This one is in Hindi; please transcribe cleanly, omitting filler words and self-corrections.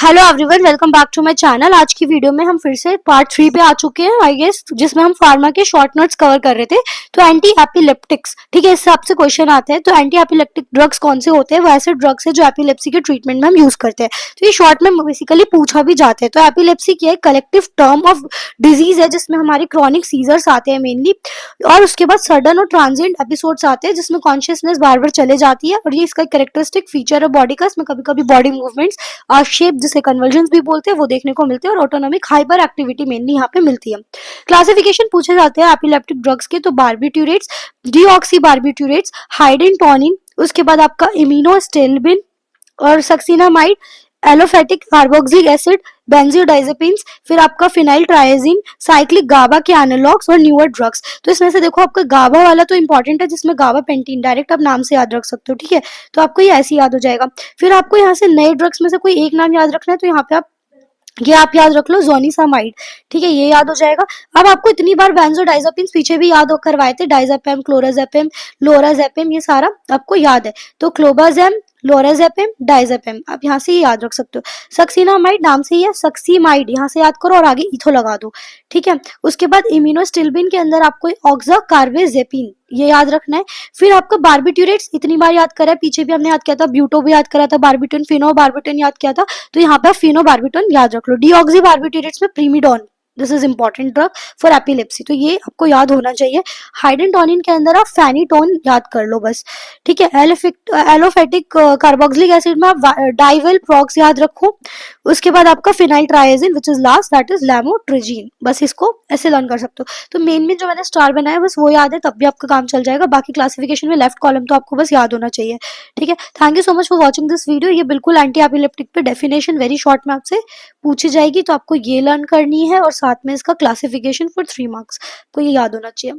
Hello everyone, welcome back to my channel. आज की वीडियो में हम फिर से पार्ट 3 पे आ चुके हैं आई गेस, जिसमें हम फार्मा के शॉर्ट नोट्स कवर कर रहे थे। तो एंटी एपिलेप्टिक्स, ठीक है, इससे आपसे क्वेश्चन आते हैं। तो एंटी एपिलेप्टिक ड्रग्स कौन से होते हैं? वो ऐसे ड्रग्स है जो एपिलेप्सी के ट्रीटमेंट में हम यूज करते हैं। तो ये शॉर्ट में बेसिकली पूछा भी जाता है। तो एपिलेप्सी क्या है? कलेक्टिव टर्म ऑफ डिजीज है जिसमें हमारे क्रॉनिक सीजर्स आते हैं मेनली, और उसके बाद सडन और ट्रांजिएंट एपिसोड्स आते हैं जिसमें कॉन्शियसनेस बार बार चले जाती है। और ये इसका कैरेक्टरिस्टिक फीचर है बॉडी का। इसमें कभी कभी बॉडी मूवमेंट्स शेप, जिसे कन्वर्जेंस भी बोलते हैं, वो देखने को मिलते हैं। और ऑटोनॉमिक हाइपर एक्टिविटी मेनली यहाँ पे मिलती है। क्लासिफिकेशन पूछे जाते हैं एपिलेप्टिक ड्रग्स के, तो बार्बिट्यूरेट्स, डीऑक्सी बार्बिट्यूरेट्स, हाइडेंटोनिन, उसके बाद आपका इम्यूनोस्टेलबिन और सक्सिनामाइड, एलोफेटिक कार्बोक्सिलिक एसिड, बेंजोडाइजेपिन्स, फिर आपका फिनाइल ट्राइजीन, साइक्लिक गाबा के एनालॉग्स और न्यूअर ड्रग्स। तो इसमें से देखो, आपका गाबा वाला तो इंपॉर्टेंट है, जिसमें गाबा पेंटीन डायरेक्ट आप नाम से याद रख सकते हो, ठीक है। तो आपको ये ऐसे याद हो जाएगा। फिर आपको यहाँ से नए ड्रग्स में से कोई एक नाम याद रखना है, तो यहाँ पे आप याद रख लो, जोनिसामाइड, ठीक है, ये याद हो जाएगा। अब आपको इतनी बार बेंजोडाइजेपिन्स पीछे भी याद करवाए थे, डाइजेपम, क्लोराजेपम, लोराजेपम, ये सारा आपको याद है। तो क्लोबाजेम, लोराजेपम, डाइजेपम, आप यहाँ से ये याद रख सकते हो। सक्सिनामाइड नाम से ही है, सक्सीमाइड यहाँ से याद करो और आगे इथो लगा दो, ठीक है। उसके बाद इम्यूनोस्टिल्बिन के अंदर आपको ऑक्साकार्बेजेपिन, ये याद रखना है। फिर आपका बार्बिट्यूरेट्स इतनी बार याद करा है, पीछे भी हमने याद किया था, ब्यूटो भी याद करा था, बार्बिटन, फिनो बार्बिटन याद किया था। तो यहाँ पे फिनो बार्बिटन याद रख लो। डीऑक्सी बार्बिट्यूरेट्स में प्रीमिडोन, this is important drug for epilepsy, तो ये आपको याद होना चाहिए। हाइडेंटोनिन के अंदर आप फेनिटोन याद कर लो बस, ठीक है। एलोफेटिक कार्बोक्सिलिक एसिड में आप डाइवेल प्रॉक्स याद रखो। उसके बाद आपका phenyltriazine which is last, that is lamotrigine. बस इसको ऐसे लर्न कर सकते हो। तो मेन में जो मैंने स्टार बनाया बस वो याद है, तब भी आपका काम चल जाएगा। बाकी क्लासिफिकेशन में लेफ्ट कॉलम तो आपको बस याद होना चाहिए, ठीक है। Thank you so much for watching this video. ये बिल्कुल एंटी एपिलेप्टिक पे डेफिनेशन वेरी शॉर्ट में आपसे पूछी जाएगी, तो आपको ये लर्न करनी है और साथ में इसका क्लासिफिकेशन फॉर 3 मार्क्स, को ये याद होना चाहिए।